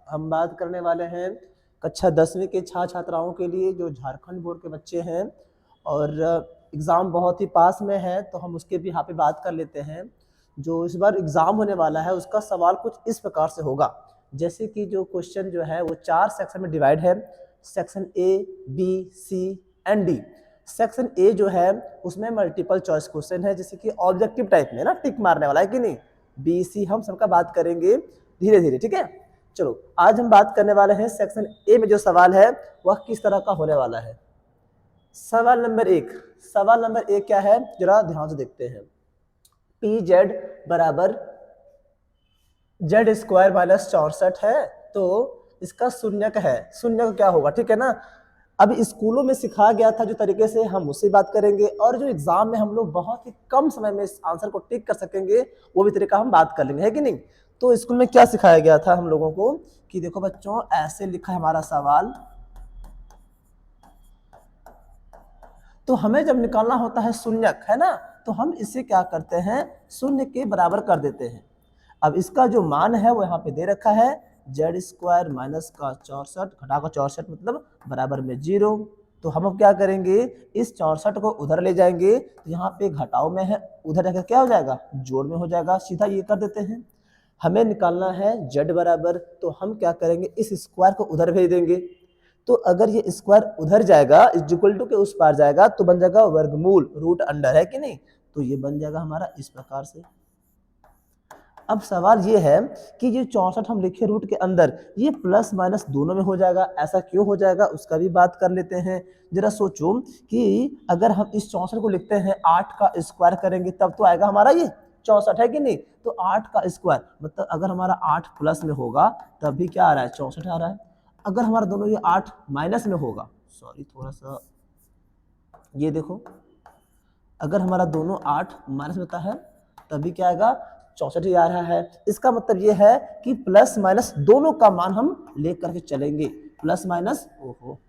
हम बात करने वाले हैं कक्षा 10वीं के छात्र छात्राओं के लिए जो झारखंड बोर्ड के बच्चे हैं और एग्ज़ाम बहुत ही पास में है, तो हम उसके भी यहाँ पे बात कर लेते हैं। जो इस बार एग्ज़ाम होने वाला है उसका सवाल कुछ इस प्रकार से होगा, जैसे कि जो क्वेश्चन जो है वो 4 सेक्शन में डिवाइड है, section A, B, C and D. Section A जो है उसमें मल्टीपल चॉइस क्वेश्चन है, जैसे कि ऑब्जेक्टिव टाइप में ना, टिक मारने वाला है कि नहीं। बी, सी हम सबका बात करेंगे धीरे धीरे, ठीक है। चलो आज हम बात करने वाले हैं सेक्शन ए में जो सवाल है वह किस तरह का होने वाला है। सवाल नंबर 1, सवाल नंबर 1 क्या है जरा ध्यान से देखते हैं। पी जेड बराबर जेड स्क्वायर माइनस 64 है, तो इसका शून्यक है। शून्यक क्या होगा, ठीक है ना। अब स्कूलों में सिखाया गया था जो तरीके से, हम उससे बात करेंगे, और जो एग्जाम में हम लोग बहुत ही कम समय में इस आंसर को टिक कर सकेंगे वो भी तरीका हम बात कर लेंगे, है कि नहीं। तो स्कूल में क्या सिखाया गया था हम लोगों को कि देखो बच्चों, ऐसे लिखा है हमारा सवाल, तो हमें जब निकालना होता है शून्यक, है ना, तो हम इसे क्या करते हैं, शून्य के बराबर कर देते हैं। अब इसका जो मान है वो यहाँ पे दे रखा है, जेड स्क्वायर माइनस का 64 घटा का 64 मतलब बराबर में 0। तो हम अब क्या करेंगे, इस 64 को उधर ले जाएंगे, तो यहाँ पे घटाव में है, उधर जाकर क्या हो जाएगा, जोड़ में हो जाएगा। सीधा ये कर देते हैं। हमें निकालना है जेड बराबर, तो हम क्या करेंगे, इस स्क्वायर को उधर भेज देंगे। तो अगर ये स्क्वायर उधर जाएगा, इज इक्वल टू के उस पार जाएगा, तो बन जाएगा वर्गमूल, रूट अंडर, है कि नहीं। तो ये बन जाएगा हमारा इस प्रकार से। अब सवाल ये है कि ये 64 हम लिखे रूट के अंदर, ये प्लस माइनस दोनों में हो जाएगा, ऐसा क्यों हो जाएगा उसका भी बात कर लेते हैं। जरा सोचो कि अगर हम इस 64 को लिखते हैं 8 का स्क्वायर करेंगे तब तो आएगा हमारा ये 64, है कि नहीं। तो 8 का स्क्वायर मतलब अगर हमारा 8 प्लस में होगा तब भी क्या आ रहा है, 64 आ रहा है। अगर हमारा दोनों ये 8 माइनस में होगा, सॉरी थोड़ा सा ये देखो, अगर हमारा दोनों 8 माइनस में होता है तभी क्या आएगा, 64 ही आ रहा है। इसका मतलब ये है कि प्लस माइनस दोनों का मान हम लेकर के चलेंगे, प्लस माइनस, ओहो,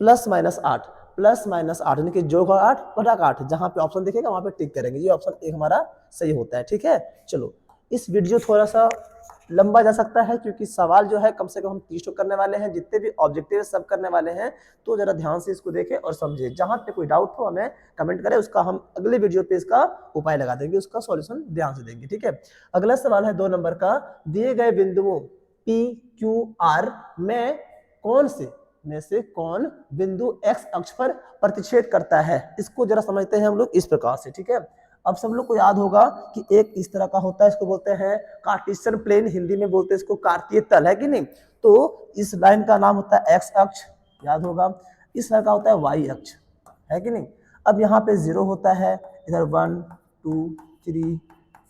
प्लस माइनस 8, प्लस माइनस 8 यानी कि जोड़ का 8 घटा का 8, जहां पे ऑप्शन दिखेगा वहां पे टिक करेंगे। ये ऑप्शन एक हमारा सही होता है, ठीक है। चलो इस वीडियो थोड़ा सा लंबा जा सकता है क्योंकि सवाल जो है कम से कम हम 30 करने वाले हैं, जितने भी ऑब्जेक्टिव सब करने वाले हैं, तो जरा ध्यान से इसको देखें और समझे। जहां पे कोई डाउट हो हमें कमेंट करें, उसका हम अगले वीडियो पे इसका उपाय लगा देंगे, उसका सॉल्यूशन ध्यान से देंगे, ठीक है। अगला सवाल है 2 नंबर का, दिए गए बिंदुओं पी क्यू आर में से कौन बिंदु x अक्ष पर प्रतिच्छेद करता है। इसको जरा समझते हैं हम लोग इस प्रकार से, ठीक है। अब सब लोग को याद होगा कि एक इस तरह का होता है, इसको बोलते हैं कार्टेशियन प्लेन, हिंदी में बोलते हैं इसको कार्तीय तल, है कि नहीं। तो इस लाइन का नाम होता है x अक्ष, याद होगा। इस तरह का होता है y अक्ष, है कि नहीं। अब यहाँ पे 0 होता है, इधर 1 2 3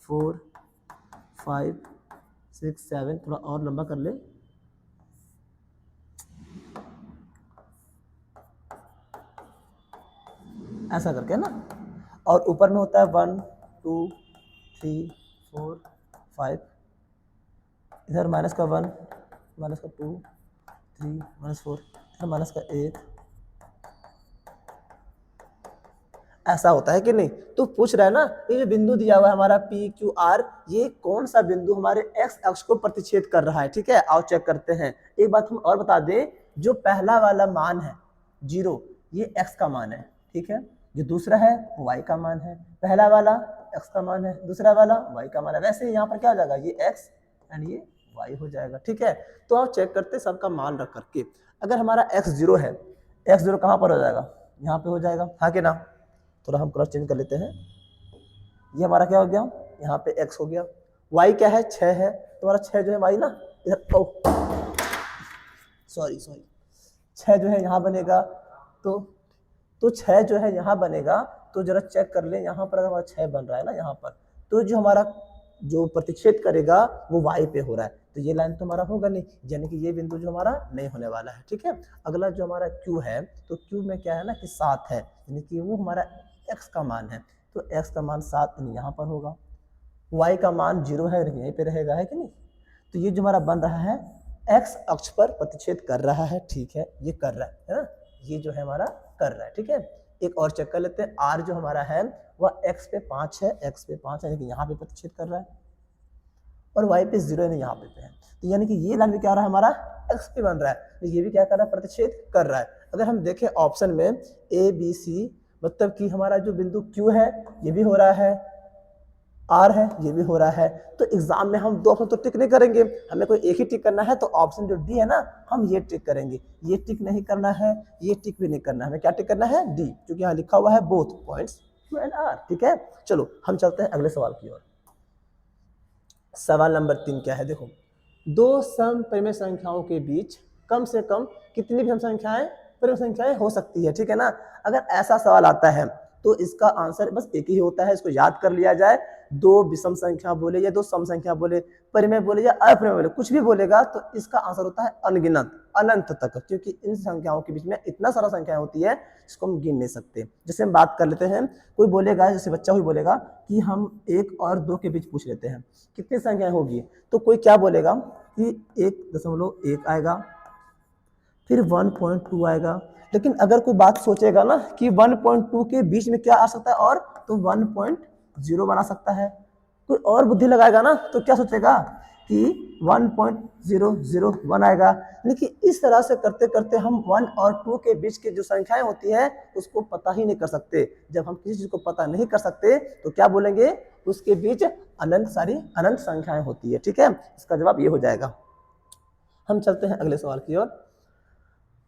4 5 6 7, थोड़ा और लंबा कर ले, ऐसा करके ना। और ऊपर में होता है 1 2 3 4 5, इधर माइनस का 1 माइनस का 2 3 माइनस 4, इधर माइनस का 1, ऐसा होता है कि नहीं। तो पूछ रहा है ना, ये जो बिंदु दिया हुआ है हमारा पी क्यू आर, ये कौन सा बिंदु हमारे एक्स अक्ष को प्रतिच्छेद कर रहा है, ठीक है। आओ चेक करते हैं। एक बात हम और बता दें, जो पहला वाला मान है 0, ये एक्स का मान है, ठीक है। जो दूसरा है वाई का मान है, पहला वाला एक्स का मान है, दूसरा वाला वाई का मान है। वैसे यहाँ पर क्या हो जाएगा, ये एक्स एंड ये वाई हो जाएगा, ठीक है। तो आप चेक करते सबका मान रख करके, अगर हमारा एक्स 0 है, एक्स 0 कहाँ पर हो जाएगा, यहाँ पे हो जाएगा, हाँ कि ना। थोड़ा हम क्रॉस चेंज कर लेते हैं, ये हमारा क्या हो गया, यहाँ पे x हो गया। y क्या है, 6 है, तो हमारा 6 जो है y ना, इधर सॉरी 6 जो है यहाँ बनेगा, तो 6 जो है यहाँ बनेगा। तो जरा चेक कर ले, यहाँ पर अगर हमारा 6 बन रहा है ना यहाँ पर, तो जो हमारा जो प्रतिच्छेद करेगा वो y पे हो रहा है, तो ये लाइन तो हमारा होगा नहीं, यानी कि ये बिंदु जो हमारा नहीं होने वाला है, ठीक है। अगला जो हमारा q है, तो q में क्या है ना कि 7 है, यानी कि वो हमारा x का मान है, तो x का मान 7 यहाँ पर होगा। y का मान 0 है, यहीं पे रहेगा, है कि नहीं। तो ये जो हमारा बन रहा है x अक्ष पर प्रतिच्छेद कर रहा है, ठीक है, ये कर रहा है ना, ये जो है हमारा कर रहा है, ठीक है। एक और चेक कर लेते हैं, r जो हमारा है वह x पे 5 है, x पे 5 है, यानी कि यहाँ पे प्रतिच्छेद कर रहा है, और y पे 0 यानी यहाँ पे है। तो यानी कि ये लाइन भी क्या हो रहा है हमारा x पे बन रहा है, तो ये भी क्या कर रहा है प्रतिच्छेद कर रहा है। अगर हम देखें ऑप्शन में ए बी सी, मतलब कि हमारा जो बिंदु Q है ये भी हो रहा है, R है ये भी हो रहा है, तो एग्जाम में हम दो ऑप्शन तो टिक नहीं करेंगे, हमें कोई एक ही टिक करना है, तो ऑप्शन जो डी है ना हम ये टिक करेंगे, ये टिक नहीं करना है, ये टिक भी नहीं करना है, हमें क्या टिक करना है डी, क्योंकि यहाँ लिखा हुआ है both points Q and R। ठीक है, चलो हम चलते हैं अगले सवाल की ओर। सवाल नंबर 3 क्या है, देखो दो समपरिमेय संख्याओं के बीच कम से कम कितनी भी परिमेय संख्याएं हो सकती है। ठीक है ना, अगर ऐसा सवाल आता है तो इसका आंसर बस एक ही होता है, इसको याद कर लिया जाए। दो विषम संख्या बोले या दो सम संख्या बोले, परिमेय बोले या अपरिमेय बोले, कुछ भी बोलेगा तो इसका आंसर होता है अनगिनत, अनंत तक, क्योंकि इन संख्याओं के बीच में इतना सारा संख्याएं होती है जिसको हम गिन नहीं सकते। जैसे हम बात कर लेते हैं, कोई बोलेगा, जैसे बच्चा कोई बोलेगा कि हम 1 और 2 के बीच पूछ लेते हैं कितनी संख्याएं होगी, तो कोई क्या बोलेगा कि 1.1 आएगा, फिर 1.2 आएगा, लेकिन अगर कोई बात सोचेगा ना कि 1.2 के बीच में क्या आ सकता है और, तो 1.0 बना सकता है। कोई और बुद्धि लगाएगा ना तो क्या सोचेगा कि 1.001 आएगा। लेकिन इस तरह से करते करते हम 1 और 2 के बीच की जो संख्याएं होती है उसको पता ही नहीं कर सकते। जब हम किसी चीज को पता नहीं कर सकते तो क्या बोलेंगे, उसके बीच अनंत संख्याएं होती है। ठीक है, इसका जवाब ये हो जाएगा। हम चलते हैं अगले सवाल की ओर।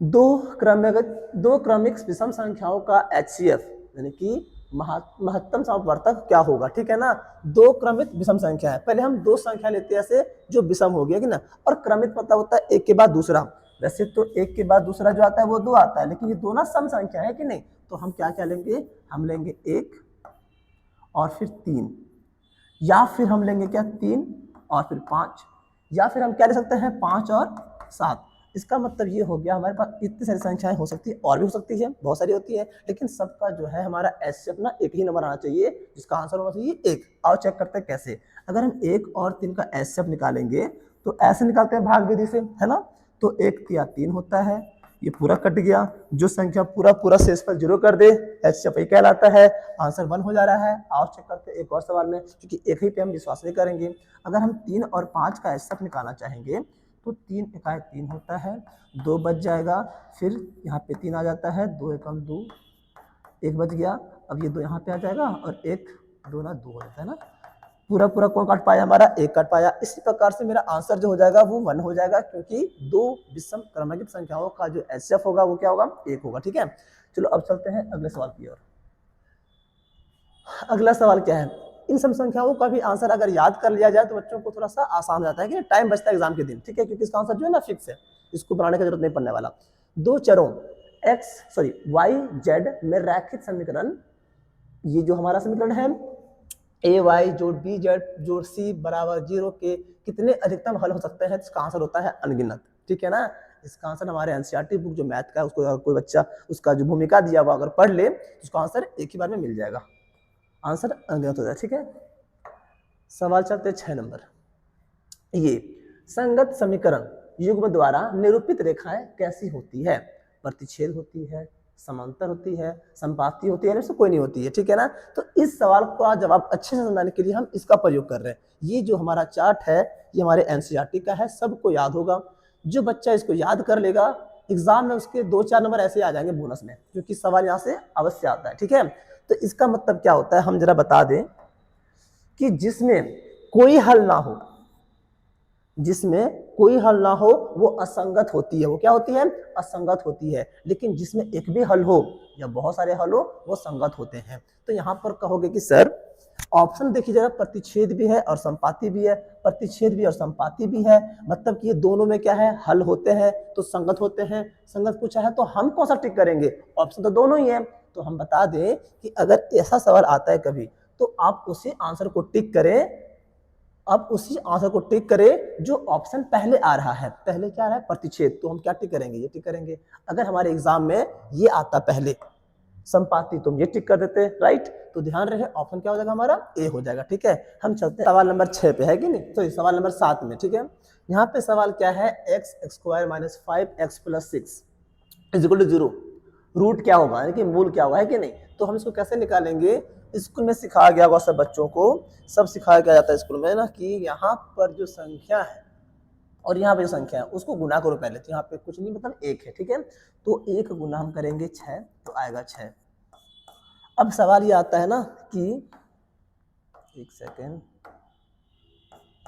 दो क्रमिक विषम संख्याओं का HCF यानी कि महत्तम समवर्तक क्या होगा। ठीक है ना, दो क्रमिक विषम संख्या है, पहले हम दो संख्या लेते हैं ऐसे जो विषम हो गया कि ना, और क्रमिक मतलब होता है एक के बाद दूसरा। वैसे तो एक के बाद दूसरा जो आता है वो 2 आता है, लेकिन ये दोनों सम संख्या है कि नहीं, तो हम क्या क्या लेंगे, हम लेंगे 1 और फिर 3, या फिर हम लेंगे क्या 3 और फिर 5, या फिर हम क्या ले सकते हैं 5 और 7। इसका मतलब ये हो गया हमारे पास इतनी सारी संख्याएं हो सकती है, और भी हो सकती है, बहुत सारी होती है, लेकिन सबका जो है हमारा HCF ना एक ही नंबर आना चाहिए, जिसका आंसर होना चाहिए 1। आओ चेक करते हैं कैसे। अगर हम 1 और 3 का HCF निकालेंगे तो ऐसे निकालते हैं भाग विधि से, है ना, तो 1 या 3 होता है, ये पूरा कट गया, जो संख्या पूरा शेषफल 0 कर दे HCF ही कहलाता है, आंसर 1 हो जा रहा है। आओ चेक करते हैं एक और सवाल में, क्योंकि एक ही पे हम विश्वास नहीं करेंगे। अगर हम 3 और 5 का HCF निकालना चाहेंगे तो 3 एकाई 3 होता है, 2 बच जाएगा, फिर यहाँ पे 3 आ जाता है, 2 एकम 2, 1 बच गया, अब ये 2 यहाँ पे आ जाएगा और 1 2 ना 2 हो जाता है ना, पूरा कौन काट पाया, हमारा 1 काट पाया। इसी प्रकार से मेरा आंसर जो हो जाएगा वो 1 हो जाएगा, क्योंकि दो विषम क्रमिक संख्याओं का जो HCF होगा वो क्या होगा, 1 होगा। ठीक है, चलो अब चलते हैं अगले सवाल की ओर। अगला सवाल क्या है, इन सम संख्याओं का भी आंसर अगर याद कर लिया जाए तो बच्चों को थोड़ा सा आसान हो जाता है कि टाइम बचता है एग्जाम के दिन। ठीक है, क्योंकि इसका आंसर जो है ना फिक्स है, इसको बनाने की जरूरत नहीं पड़ने वाला। दो चरों y z में रैखिक समीकरण, ये जो हमारा समीकरण है ay जोड़ bz जोड़ c बराबर 0 के कितने अधिकतम हल हो सकते हैं, इसका आंसर होता है अनगिनत। ठीक है ना, इसका आंसर हमारे एनसीईआरटी बुक जो मैथ का है उसको अगर कोई बच्चा उसका जो भूमिका दिया हुआ अगर पढ़ ले तो उसका आंसर एक ही बार में मिल जाएगा, आंसर अनगिनत हो जाए। ठीक है, सवाल चलते 6 नंबर। ये संगत समीकरण युग्म द्वारा निरूपित रेखाएं कैसी होती है, प्रतिच्छेद होती है, समांतर होती है, संपाती होती है, इसमें कोई नहीं होती है। ठीक है ना, तो इस सवाल का जवाब अच्छे से समझाने के लिए हम इसका प्रयोग कर रहे हैं। ये जो हमारा चार्ट है ये हमारे एनसीईआरटी का है, सबको याद होगा। जो बच्चा इसको याद कर लेगा एग्जाम में उसके 2-4 नंबर ऐसे आ जाएंगे बोनस में, क्योंकि सवाल यहाँ से अवश्य आता है। ठीक है, तो इसका मतलब क्या होता है हम जरा बता दें कि जिसमें कोई हल ना हो, जिसमें कोई हल ना हो वो असंगत होती है। वो क्या होती है, असंगत होती है। लेकिन जिसमें एक भी हल हो या बहुत सारे हल हो वो संगत होते हैं। तो यहाँ पर कहोगे कि सर ऑप्शन देखिए जरा, प्रतिच्छेद भी है और संपाती भी है, प्रतिच्छेद भी और संपाती भी है, मतलब कि ये दोनों में क्या है, हल होते हैं तो संगत होते हैं। संगत पूछा है तो हम कौन सा टिक करेंगे, ऑप्शन तो दोनों ही है। तो हम बता दें कि अगर ऐसा सवाल आता है कभी तो आप उसी आंसर को टिक करें, अब उसी आंसर को टिक करें जो ऑप्शन पहले आ रहा है। पहले क्या आ रहा है, प्रतिच्छेद, तो हम क्या टिक करेंगे, ये टिक करेंगे। अगर हमारे एग्जाम में ये आता पहले संपाती तो हम ये टिक कर देते, राइट। तो ध्यान रहे ऑप्शन क्या हो जाएगा, हमारा ए हो जाएगा। ठीक है, हम चलते हैं सवाल नंबर 6 पे, है कि नहीं, तो सवाल नंबर 7 में। ठीक है, यहाँ पे सवाल क्या है, x² - 5x + 6 = 0, रूट क्या होगा यानी कि मूल क्या होगा, है कि नहीं। तो हम इसको कैसे निकालेंगे, स्कूल में सिखाया गया होगा सब बच्चों को, सब सिखाया गया जाता है स्कूल में ना, कि यहाँ पर जो संख्या है और यहाँ पे जो संख्या है उसको गुना करो पहले, तो यहाँ पे कुछ नहीं मतलब 1 है, ठीक है। तो 1 गुना हम करेंगे 6 तो आएगा 6। अब सवाल ये आता है ना कि 1 सेकेंड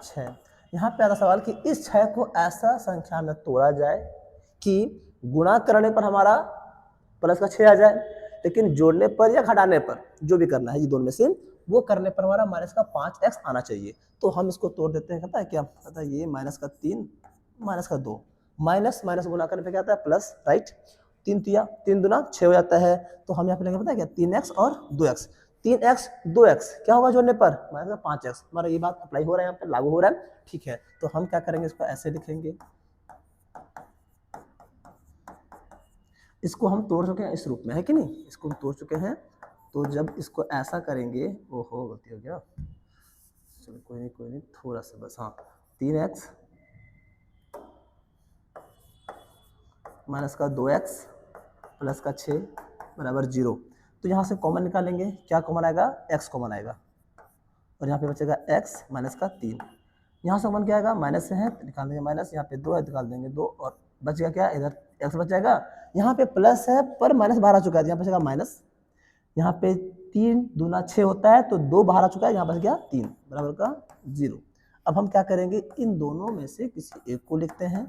6, यहाँ पे आता सवाल कि इस 6 को ऐसा संख्या में तोड़ा जाए कि गुणा करने पर हमारा प्लस का 6 आ जाए, लेकिन जोड़ने पर या घटाने पर जो भी करना है ये दोनों में से, वो करने पर हमारा माइनस का 5x आना चाहिए। तो हम इसको तोड़ देते हैं, पता है क्या, पता है ये माइनस का 3 माइनस का 2, माइनस माइनस गुना करने पे क्या आता है प्लस, राइट। 3 दूना 6 हो जाता है, तो हम यहाँ पे लेंगे पता है क्या 3x और 2x, 3x 2x क्या होगा जोड़ने पर माइनस का 5x। हमारा ये बात अप्लाई हो रहा है, यहाँ पे लागू हो रहा है, ठीक है। तो हम क्या करेंगे, इसको ऐसे लिखेंगे, इसको हम तोड़ चुके हैं इस रूप में, है कि नहीं, इसको हम तोड़ चुके हैं। तो जब इसको ऐसा करेंगे, ओहो गलती हो गया, चलो कोई नहीं थोड़ा सा बस, हाँ 3x माइनस का 2x प्लस का 6 बराबर 0। तो यहाँ से कॉमन निकालेंगे, क्या कॉमन आएगा, x कॉमन आएगा, और यहाँ पे बचेगा x माइनस का 3। यहाँ से कॉमन क्या आएगा, माइनस से है तो निकाल देंगे माइनस, यहाँ पे 2 है निकाल देंगे 2, और बचेगा क्या, इधर x बच जाएगा। यहाँ पे प्लस है पर माइनस बाहर आ चुका है, यहाँ बचेगा माइनस। यहाँ पे 3 दूना 6 होता है, तो 2 बाहर आ चुका है, यहाँ बच गया 3 बराबर का 0। अब हम क्या करेंगे, इन दोनों में से किसी एक को लिखते हैं,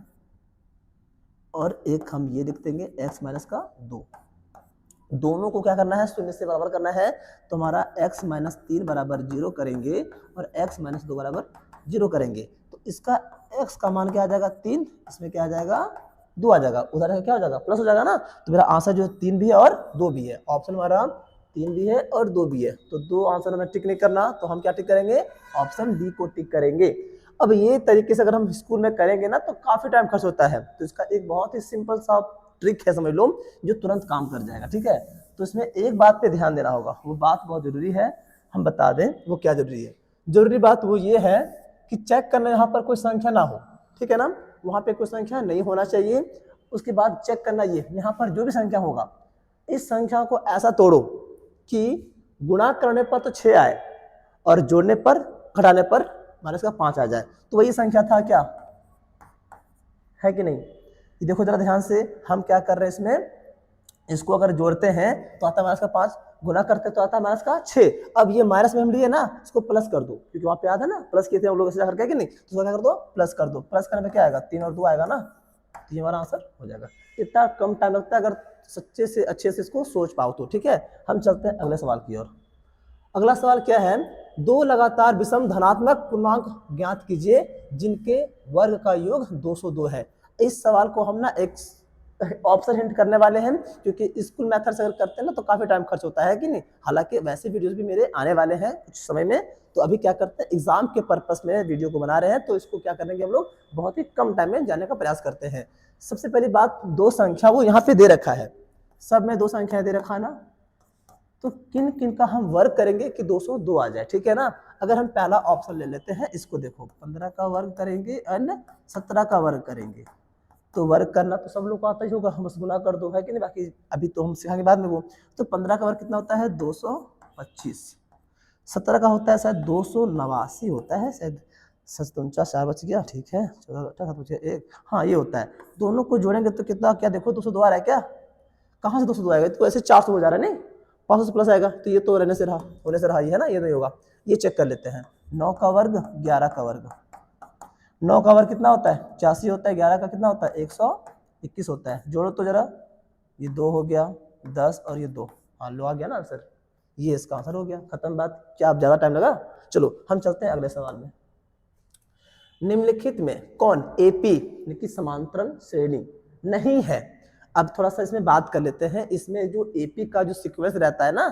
और एक हम ये लिख देंगे x माइनस का 2। दोनों को क्या करना है, शून्य से बराबर करना है, तो हमारा x माइनस 3 बराबर 0 करेंगे, और x माइनस 2 बराबर 0 करेंगे। तो इसका x का मान क्या आ जाएगा 3, इसमें क्या आ जाएगा 2 आ जाएगा, उधर क्या हो जाएगा प्लस हो जाएगा ना। तो मेरा आंसर जो 3 भी है और 2 भी है, ऑप्शन हमारा 3 भी है और 2 भी है। तो 2 आंसर हमें टिक नहीं करना, तो हम क्या टिक करेंगे, ऑप्शन डी को टिक करेंगे। अब ये तरीके से अगर हम स्कूल में करेंगे ना तो काफी टाइम खर्च होता है, तो इसका एक बहुत ही सिंपल सा ट्रिक है समझ लो, जो तुरंत काम कर जाएगा, ठीक है। तो इसमें एक बात पे ध्यान देना होगा, वो बात बहुत जरूरी है, हम बता दें वो क्या जरूरी है। जरूरी बात वो ये है कि चेक करना यहाँ पर कोई संख्या ना हो, ठीक है ना, वहां पे कोई संख्या नहीं होना चाहिए। उसके बाद चेक करना ये, यहाँ पर जो भी संख्या होगा इस संख्या को ऐसा तोड़ो कि गुणा करने पर तो 6 आए और जोड़ने पर घटाने पर माइनस का 5 आ जाए, तो वही संख्या था क्या, है कि नहीं। ये देखो जरा ध्यान से, हम क्या कर रहे हैं इसमें, इसको अगर जोड़ते हैं तो आता है माइनस का 5, गुना करते तो आता है माइनस का 6। अब ये माइनस में हम लिए ना, इसको प्लस कर दो, क्योंकि वहां पे याद है ना प्लस किए थे हम लोग ऐसे करके, कि नहीं, तो क्या कर दो प्लस कर दो, प्लस करने में क्या आएगा 3 और 2 आएगा ना, तो ये हमारा आंसर हो जाएगा। इतना कम टाइम लगता है अगर सच्चे से अच्छे से इसको सोच पाओ तो, ठीक है। हम चलते हैं अगले सवाल की ओर। अगला सवाल क्या है, 2 लगातार विषम धनात्मक पूर्णांक ज्ञात कीजिए जिनके वर्ग का योग 202 है। इस सवाल को हम ना एक ऑप्शन हिंट करने वाले हैं, क्योंकि स्कूल मेथड से अगर करते हैं ना तो काफी टाइम खर्च होता है कि नहीं। हालांकि वैसे वीडियोस भी मेरे आने वाले हैं कुछ समय में, तो अभी क्या करते हैं एग्जाम के पर्पस में वीडियो को बना रहे हैं, तो इसको क्या करेंगे हम लोग बहुत ही कम टाइम में जाने का प्रयास करते हैं। सबसे पहली बात, 2 संख्या वो यहाँ पे दे रखा है, सब में 2 संख्याएं दे रखा है ना, तो किन किन का हम वर्ग करेंगे कि 202 आ जाए, ठीक है ना। अगर हम पहला ऑप्शन ले लेते हैं, इसको देखो 15 का वर्ग करेंगे एंड 17 का वर्ग करेंगे, तो वर्ग करना तो सब लोग को आता ही होगा, हम बस गुना कर दो, है कि नहीं, बाकी अभी तो हम सिखाएंगे बाद में वो। तो 15 का वर्ग कितना होता है 225, 17 का होता है शायद 289 होता है शायद, 7 4 बच गया, ठीक है, 14 7 1, हाँ ये होता है। दोनों को जोड़ेंगे तो कितना, क्या देखो 202 आ रहा है क्या, कहाँ से 202 आएगा, तो ऐसे 400 हो जा रहा है, नहीं 500 से प्लस आएगा, तो ये तो रहने से रहा, होने से रहा, ये है ना, ये नहीं होगा। ये चेक कर लेते हैं, 9 का वर्ग 11 का वर्ग, 9 का वर्ग कितना होता है 85 होता है, 11 का कितना होता है 121 होता है, जोड़ो तो जरा, ये 2 हो गया 10 और ये 2, हाँ लो आ गया ना आंसर, ये इसका आंसर हो गया, खत्म बात। क्या अब ज्यादा टाइम लगा, चलो हम चलते हैं अगले सवाल में। निम्नलिखित में कौन एपी की समांतरण श्रेणी नहीं है। अब थोड़ा सा इसमें बात कर लेते हैं, इसमें जो एपी का जो सीक्वेंस रहता है ना,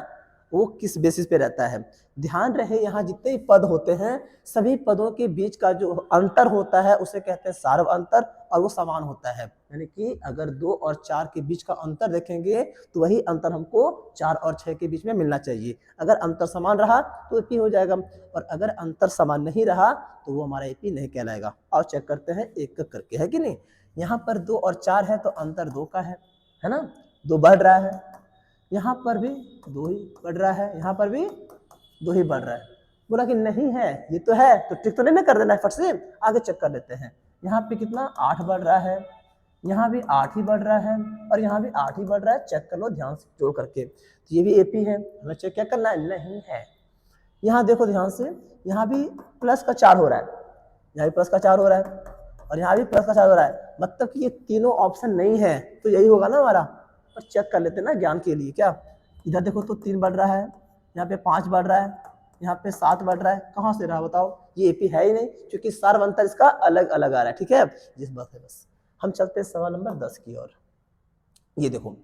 वो किस बेसिस पे रहता है। ध्यान रहे यहाँ जितने पद होते हैं सभी पदों के बीच का जो अंतर होता है उसे कहते हैं सार्व अंतर, और वो समान होता है, यानी कि अगर 2 और 4 के बीच का अंतर देखेंगे तो वही अंतर हमको 4 और 6 के बीच में मिलना चाहिए। अगर अंतर समान रहा तो एपी हो जाएगा, और अगर अंतर समान नहीं रहा तो वो हमारा एपी नहीं कहलाएगा। और चेक करते हैं एक एक करके, है कि नहीं। यहाँ पर 2 और 4 है तो अंतर 2 का है ना, 2 बढ़ रहा है, यहाँ पर भी 2 ही बढ़ रहा है, यहाँ पर भी 2 ही बढ़ रहा है। बोला कि नहीं है, ये तो है, तो टिक तो नहीं ना कर देना है फट से, आगे चेक कर लेते हैं। यहाँ पे कितना 8 बढ़ रहा है, यहाँ भी 8 ही बढ़ रहा है और यहाँ भी 8 ही बढ़ रहा है। चेक कर लो ध्यान से जोड़ करके, तो ये भी एपी है, हमें चेक क्या करना है, नहीं है। यहाँ देखो ध्यान से, यहाँ भी प्लस का 4 हो रहा है, यहाँ भी प्लस का 4 हो रहा है और यहाँ भी प्लस का 4 हो रहा है, मतलब कि ये तीनों ऑप्शन नहीं है, तो यही होगा ना हमारा। और चेक कर लेते हैं ना ज्ञान के लिए, क्या इधर देखो तो 3 बढ़ रहा है, यहाँ पे 5 बढ़ रहा है, यहाँ पे 7 बढ़ रहा है, कहाँ से रहा बताओ, ये एपी है ही नहीं, क्योंकि सार बनता इसका अलग अलग आ रहा है। ठीक है, जिस बात है बस। हम चलते हैं सवाल नंबर 10 की ओर। ये देखो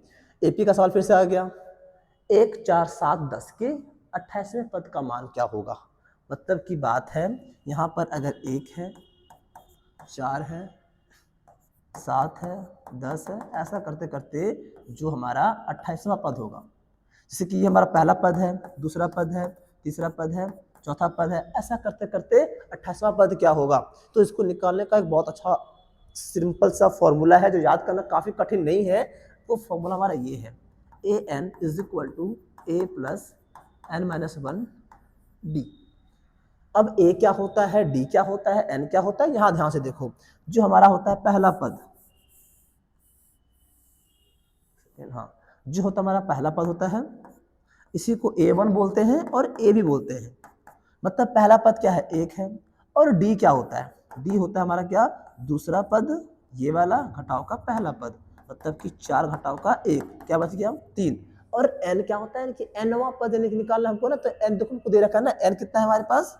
एपी का सवाल फिर से आ गया, 1 4 7 10 के 28वें पद का मान क्या होगा। मतलब की बात है, यहाँ पर अगर 1 है, 4 है, 7 है, 10 है, ऐसा करते करते जो हमारा 28वां पद होगा, जैसे कि ये हमारा पहला पद है, दूसरा पद है, तीसरा पद है, चौथा पद है, ऐसा करते करते 28वां पद क्या होगा। तो इसको निकालने का एक बहुत अच्छा सिंपल सा फॉर्मूला है, जो याद करना काफ़ी कठिन नहीं है। वो फॉर्मूला हमारा ये है, an is equal to a plus n minus 1 d। अब a क्या होता है, d क्या होता है, n क्या होता है, यहाँ ध्यान से देखो, जो हमारा होता है पहला पद, हाँ, जो होता हमारा पहला पद होता है, इसी को a1 बोलते हैं और a भी बोलते हैं। मतलब पहला पद क्या है, 1 है, और d क्या होता है, d होता है हमारा क्या, दूसरा पद, ये वाला घटाव का पहला पद, मतलब कि 4 घटाव का 1, क्या बच गया 3। और n क्या होता है कि nवां पद निकालना हमको ना, तो n देखो को दे रखा है ना, n कितना है हमारे पास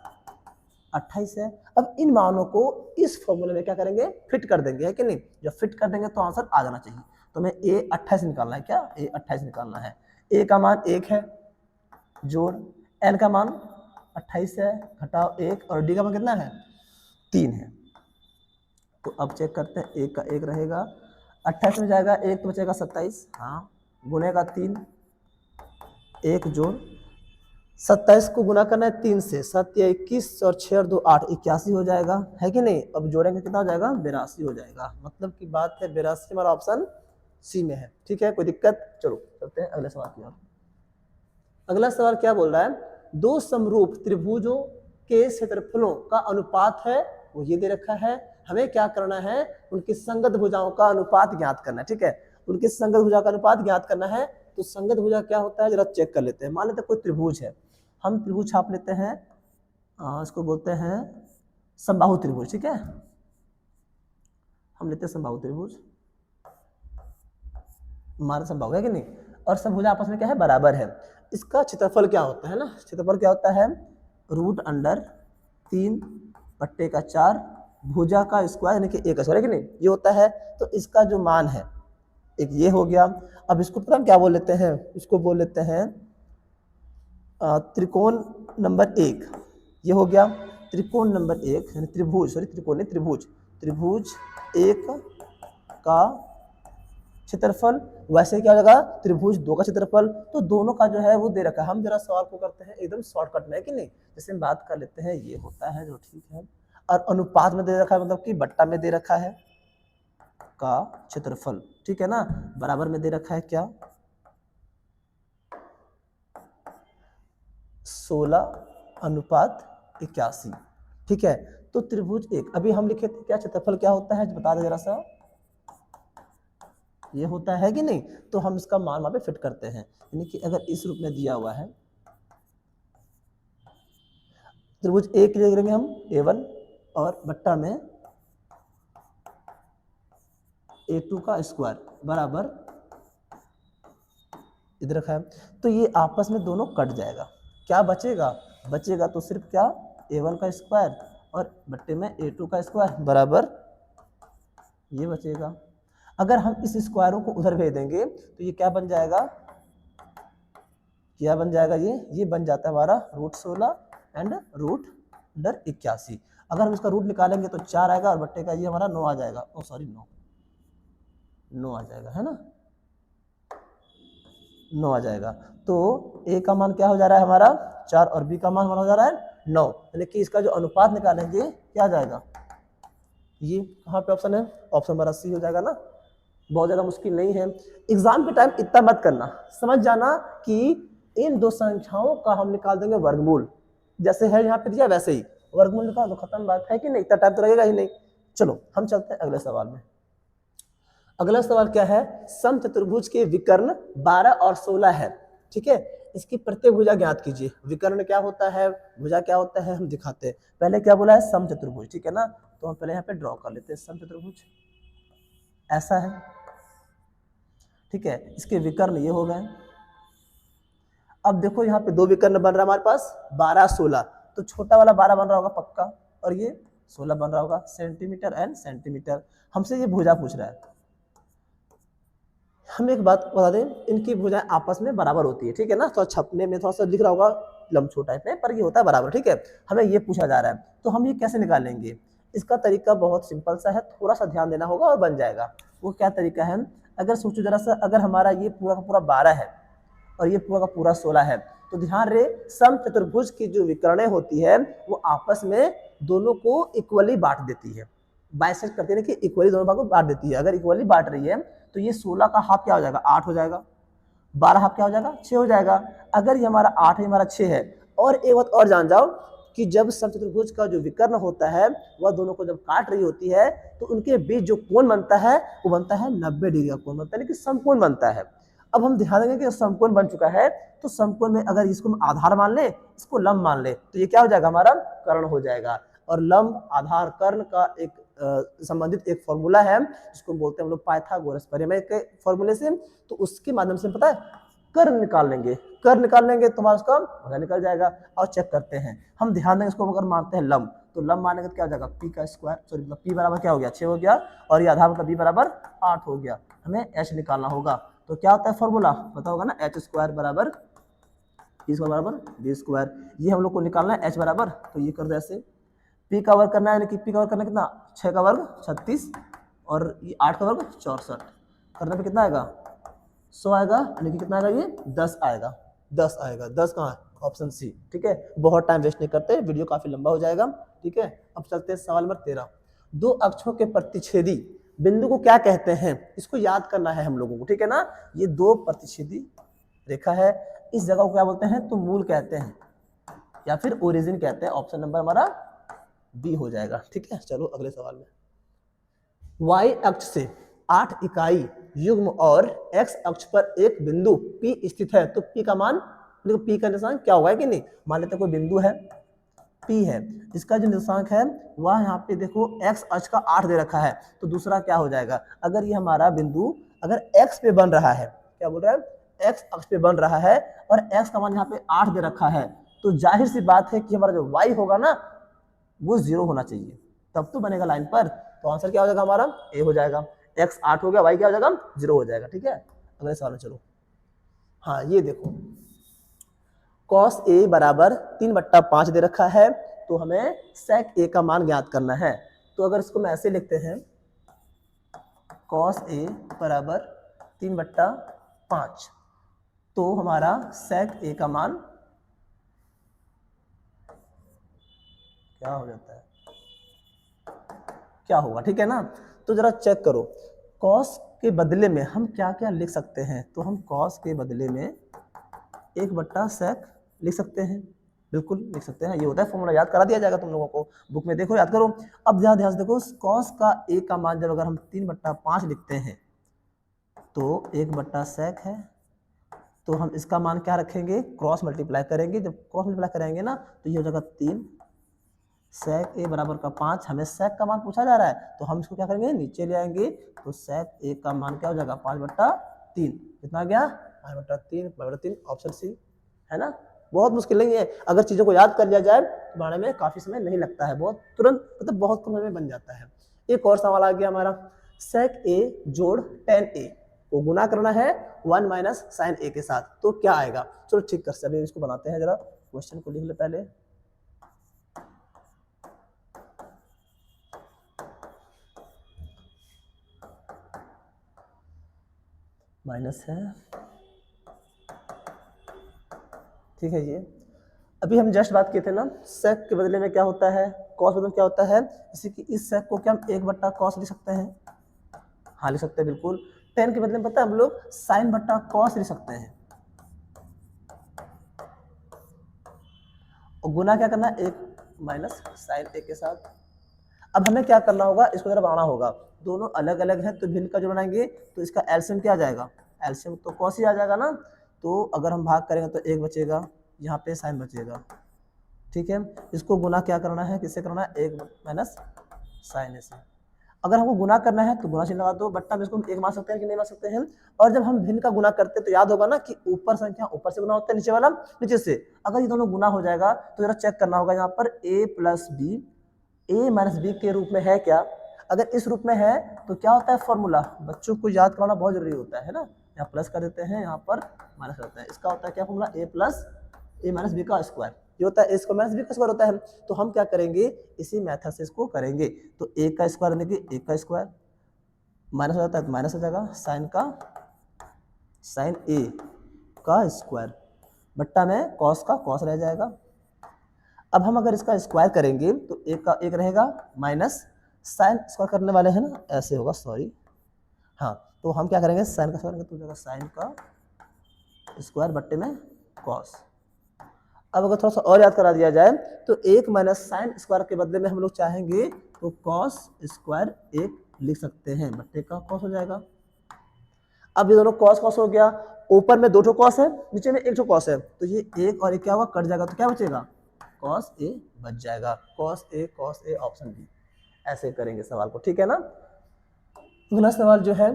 28 है। अब इन मानों को इस फॉर्मूले में क्या करेंगे, फिट कर देंगे, है कि नहीं। जब फिट कर देंगे तो आंसर आ जाना चाहिए। तो हमें a 28 निकालना है, क्या a 28 निकालना है। a का मान 1 है, जोड़ n का मान 28 है, घटाव 1, और d का मान कितना है 3 है। तो अब चेक करते हैं, 1 का 1 रहेगा, 28 में जाएगा 1 तो बचेगा 27, हाँ, गुनेगा 3, 1 जोड़ 27 को गुना करना है 3 से, 7 या 21 और 6 और 2 8, 81 हो जाएगा, है कि नहीं। अब जोड़ेंगे कितना हो जाएगा, 82 हो जाएगा। मतलब की बात है 82 हमारा ऑप्शन सी में है। ठीक है, कोई दिक्कत। चलो चलते हैं अगले सवाल की ओर। अगला सवाल क्या बोल रहा है, दो समरूप त्रिभुजों के क्षेत्रफलों का अनुपात है, वो ये दे रखा है। हमें क्या करना है, उनकी संगत भुजाओं का अनुपात ज्ञात करना है। ठीक है, उनकी संगत भुजा का अनुपात ज्ञात करना है। तो संगत भुजा क्या होता है, जरा चेक कर लेते हैं। मान लेते हैं कोई त्रिभुज है, हम त्रिभुज छाप लेते हैं, इसको बोलते हैं समबाहु त्रिभुज। ठीक है, हम लेते हैं समबाहु त्रिभुज, हमारा समबाहु है कि नहीं, और सब भुजा आपस में क्या है, बराबर है। इसका क्षेत्रफल क्या होता है ना, क्षेत्रफल क्या होता है, रूट अंडर 3/4 भुजा का स्क्वायर यानी कि 1 स्क्वायर, है कि नहीं, ये होता है। तो इसका जो मान है, एक ये हो गया। अब इसको पता हम क्या बोल लेते हैं, इसको बोल लेते हैं त्रिकोण नंबर 1, ये हो गया त्रिकोण नंबर 1, यानी त्रिभुज, सॉरी त्रिकोण नहीं, त्रिभुज, त्रिभुज 1 का क्षेत्रफल। वैसे क्या हो जाएगा, त्रिभुज 2 का क्षेत्रफल। तो दोनों का जो है वो दे रखा है। हम जरा सवाल को करते हैं एकदम शॉर्टकट में, है कि नहीं। जैसे हम बात कर लेते हैं, ये होता है जो, ठीक है, और अनुपात में दे रखा है, मतलब कि बट्टा में दे रखा है का क्षेत्रफल, ठीक है ना, बराबर में दे रखा है क्या 16:81। ठीक है, तो त्रिभुज 1, अभी हम लिखे थे क्या, क्षेत्रफल क्या होता है बता दे जरा सा, ये होता है कि नहीं। तो हम इसका मान वहां पे फिट करते हैं, यानी कि अगर इस रूप में दिया हुआ है, त्रिभुज 1 के लिए करेंगे हम a1 और बट्टा में a2 का स्क्वायर बराबर इधर रखा है। तो ये आपस में दोनों कट जाएगा, क्या बचेगा, बचेगा तो सिर्फ क्या a1 का स्क्वायर और बट्टे में a2 का स्क्वायर बराबर ये बचेगा। अगर हम इस स्क्वायरों को उधर भेज देंगे तो ये क्या बन जाएगा, क्या बन जाएगा, ये बन जाता है हमारा √16 एंड √81। अगर हम इसका रूट निकालेंगे तो 4 आएगा और बट्टे का ये हमारा 9 आ जाएगा, ओ सॉरी 9 आ जाएगा, है ना, 9 आ जाएगा। तो a का मान क्या हो जा रहा है हमारा 4 और b का मान हमारा हो जा रहा है 9, यानी कि इसका जो अनुपात निकालेंगे क्या आ जाएगा, ये कहाँ पे ऑप्शन है, ऑप्शन नंबर सी हो जाएगा ना। बहुत ज़्यादा मुश्किल नहीं है। एग्जाम के टाइम इतना मत करना, समझ जाना कि इन दो संख्याओं का हम निकाल देंगे वर्गमूल, जैसे है यहाँ पे दिया वैसे ही वर्गमूल निकाल दो, खत्म बात है कि नहीं, इतना टाइम तो लगेगा ही नहीं। चलो हम चलते हैं अगले सवाल में। अगला सवाल क्या है, समचतुर्भुज के विकर्ण 12 और 16 है, ठीक है। इसकी प्रत्येक भुजा ज्ञात कीजिए। विकर्ण क्या होता है, भुजा क्या होता है, हम दिखाते हैं। पहले क्या बोला है, समचतुर्भुज, ठीक है ना। तो हम पहले यहाँ पे ड्रॉ कर लेते हैं समचतुर्भुज, ऐसा है, ठीक है। इसके विकर्ण ये हो गए। अब देखो यहाँ पे दो विकर्ण बन रहा है हमारे पास, 12 16। तो छोटा वाला 12 बन रहा होगा पक्का, और ये 16 बन रहा होगा, सेंटीमीटर एंड सेंटीमीटर। हमसे ये भुजा पूछ रहा है। हम एक बात बता दें, इनकी भुजाएं आपस में बराबर होती है, ठीक है ना। तो छपने में थोड़ा सा दिख रहा होगा लंबछोट टाइप में, पर ये होता है बराबर, ठीक है। हमें ये पूछा जा रहा है, तो हम ये कैसे निकालेंगे। इसका तरीका बहुत सिंपल सा है, थोड़ा सा ध्यान देना होगा और बन जाएगा। वो क्या तरीका है, अगर सोचो जरा सा, अगर हमारा ये पूरा का पूरा 12 है और ये पूरा का पूरा 16 है, तो ध्यान रहे समचतुर्भुज की जो विकर्णें होती है वो आपस में दोनों को इक्वली बांट देती है। बाइसेक्ट करते हैं कि इक्वली दोनों भाग को बांट देती है। अगर इक्वली बांट रही है तो ये 16 का हाफ क्या हो जाएगा, 8 हो जाएगा। 12 हाफ क्या हो जाएगा, 6 हो जाएगा। अगर ये हमारा 8 है, हमारा 6 है। और एक बात और जान जाओ कि जब समचतुर्भुज का जो विकर्ण होता है वह दोनों को जब काट रही होती है तो उनके बीच जो कोण बनता है वो बनता है 90 डिग्री का कोण बनता है, कि समकोण बनता है। अब हम ध्यान देंगे कि समकोण बन चुका है, तो समकोण में अगर इसको हम आधार मान ले, इसको लंब मान ले, तो ये क्या हो जाएगा, हमारा कर्ण हो जाएगा। और लंब आधार कर्ण का एक संबंधित एक फॉर्मूला है जिसको बोलते हैं हम लोग पाइथागोरस प्रमेय के फॉर्मूले से। तो उसके माध्यम से पता है कर्ण निकाल लेंगे, कर्ण निकाल लेंगे तो हमारा उसका भुजा निकल जाएगा। और चेक करते हैं, हम ध्यान देंगे, इसको अगर मानते हैं लंब, तो लंब मानेंगे तो क्या हो जाएगा, पी का स्क्वायर, सॉरी मतलब पी बराबर क्या हो गया, 6 हो गया, और ये आधार मतलब बी बराबर 8 हो गया। हमें एच निकालना होगा, तो क्या होता है फॉर्मूला पता होगा ना, एच स्क्वायर बराबर पी स्क्वायर बराबर बी स्क्वायर। ये हम लोग को निकालना है एच बराबर, तो ये कर दो ऐसे, पी का वर्ग करना है, यानी कि पी का वर्ग करना कितना, 6 का वर्ग 36 और ये 8 का वर्ग 64, करने पे कितना आएगा, 100 आएगा, यानी कि कितना आएगा, ये 10 आएगा, 10 आएगा। 10 कहाँ है, ऑप्शन सी, ठीक है। बहुत टाइम वेस्ट नहीं करते, वीडियो काफी लंबा हो जाएगा, ठीक है। अब चलते हैं सवाल नंबर 13। दो अक्षों के प्रतिच्छेदी बिंदु को क्या कहते हैं, इसको याद करना है हम लोगों को, ठीक है ना। ये दो प्रतिच्छेदी रेखा है, इस जगह को क्या बोलते हैं, तो मूल कहते हैं या फिर ओरिजिन कहते हैं। ऑप्शन नंबर हमारा बी हो जाएगा, ठीक है। चलो अगले सवाल में, y अक्ष से 8 इकाई युग्म और x अक्ष पर एक बिंदु P स्थित है, तो P का मान देखो, P का निशान क्या होगा कि नहीं, मान लेते कोई बिंदु है P है, इसका जो निर्देशांक है वह यहाँ पे देखो x अक्ष का 8 दे रखा है, तो दूसरा क्या हो जाएगा, अगर ये हमारा बिंदु अगर x पे बन रहा है, क्या बोल रहा है, x अक्ष पे बन रहा है और x का मान यहाँ पे 8 दे रखा है, तो जाहिर सी बात है कि हमारा जो y होगा ना वो 0 होना चाहिए, तब तो बनेगा लाइन पर। तो आंसर क्या हो जाएगा हमारा, ए हो जाएगा। x 8 हो गया, y क्या हो जाएगा, 0 हो जाएगा, ठीक है। अगले सवाल में चलो, हाँ ये देखो cos a बराबर 3/5 दे रखा है, तो हमें sec a का मान ज्ञात करना है। तो अगर इसको मैं ऐसे लिखते हैं, cos a बराबर 3/5, तो हमारा sec a का मान क्या हो जाता है, क्या होगा, ठीक है ना। तो जरा चेक करो, cos के बदले में हम क्या क्या लिख सकते हैं, तो हम cos के बदले में 1/sec लिख सकते हैं, बिल्कुल लिख सकते हैं। ये होता है फॉर्मूला, याद करा दिया जाएगा तुम लोगों को, बुक में देखो याद करो। अब ध्यान से देखो, cos का a का मान जब अगर हम 3/5 लिखते हैं तो 1/sec है, तो हम इसका मान क्या रखेंगे, क्रॉस मल्टीप्लाई करेंगे। जब क्रॉस मल्टीप्लाई करेंगे ना तो ये हो जाएगा 3 sec a बराबर का 5, हमें sec का मान पूछा जा रहा है, तो हम इसको क्या करेंगे, नीचे ले आएंगे, तो sec a का मान क्या हो जाएगा, 5/3, कितना आ गया, 5/3, ऑप्शन सी है ना। बहुत मुश्किल नहीं है, अगर चीजों को याद कर लिया जाए तो बनाने में काफी समय नहीं लगता है, बहुत तुरंत मतलब बहुत कम समय में बन जाता है। एक और सवाल आ गया हमारा, sec a जोड़ tan a को गुना करना है 1 - sin a के साथ, तो क्या आएगा। चलो ठीक कर, अभी इसको बनाते हैं, जरा क्वेश्चन को लिख ले पहले। माइनस है, ठीक है। ये अभी हम जस्ट बात किए थे ना, sec के बदले में क्या होता है, cos बदले में क्या होता है, जैसे कि इस sec को क्या हम 1/cos लिख सकते हैं, हाँ लिख सकते हैं बिल्कुल। tan के बदले में पता है हम लोग sin/cos लिख सकते हैं, और गुना क्या करना है, 1 - sin a के साथ। अब हमें क्या करना होगा, इसको जरा बनाना होगा, दोनों अलग अलग हैं तो भिन्न का जो बनाएंगे तो इसका एलसीएम क्या आ जाएगा, एलसीएम तो कॉस ही आ जाएगा ना। तो अगर हम भाग करेंगे तो 1 बचेगा, यहाँ पे साइन बचेगा, ठीक है। इसको गुना क्या करना है, किससे करना है, 1 माइनस साइन ए से। अगर हमको गुना करना है तो गुना चिन्ह लगा दो, बट्टा में इसको हम 1 मान सकते हैं कि नहीं मान सकते हैं। और जब हम भिन्न का गुना करते हैं तो याद होगा ना कि ऊपर संख्या ऊपर से गुना होता है, नीचे वाला नीचे से। अगर ये दोनों गुना हो जाएगा तो जरा चेक करना होगा, यहाँ पर a plus B, A minus B के रूप में है क्या। अगर इस रूप में है तो क्या होता है फॉर्मूला, बच्चों को याद कराना बहुत जरूरी होता है ना। यहाँ प्लस कर देते हैं, यहाँ पर माइनस करते हैं। इसका होता है क्या formula, a plus A minus B का स्क्वायर, ये होता है ए स्क्वायर माइनस बी का स्क्वायर होता है। तो हम क्या करेंगे, इसी मेथड से इसको करेंगे। तो ए का स्क्वायर यानी कि ए का स्क्वायर माइनस हो जाता है तो माइनस हो जाएगा, साइन ए का स्क्वायर बट्टा में कॉस का कॉस रह जाएगा। अब हम अगर इसका स्क्वायर करेंगे तो एक का एक रहेगा, माइनस साइन स्क्वायर करने वाले हैं ना, ऐसे होगा, सॉरी हाँ। तो हम क्या करेंगे, साइन का स्क्वायर तो हो जाएगा साइन का स्क्वायर बट्टे में कॉस। अब अगर थोड़ा सा और याद करा दिया जाए तो 1 माइनस साइन स्क्वायर के बदले में हम लोग चाहेंगे तो कॉस स्क्वायर 1 लिख सकते हैं, बट्टे का कॉस हो जाएगा। अब ये दोनों कॉस कॉस हो गया, ऊपर में 2 ठो कॉस है, नीचे में 1 ठो कॉस है, तो ये 1 और 1 क्या होगा, कट जाएगा, तो क्या बचेगा, कॉस ए बच जाएगा, कॉस ए ऑप्शन बी। ऐसे करेंगे सवाल को, ठीक है ना। अगला सवाल जो है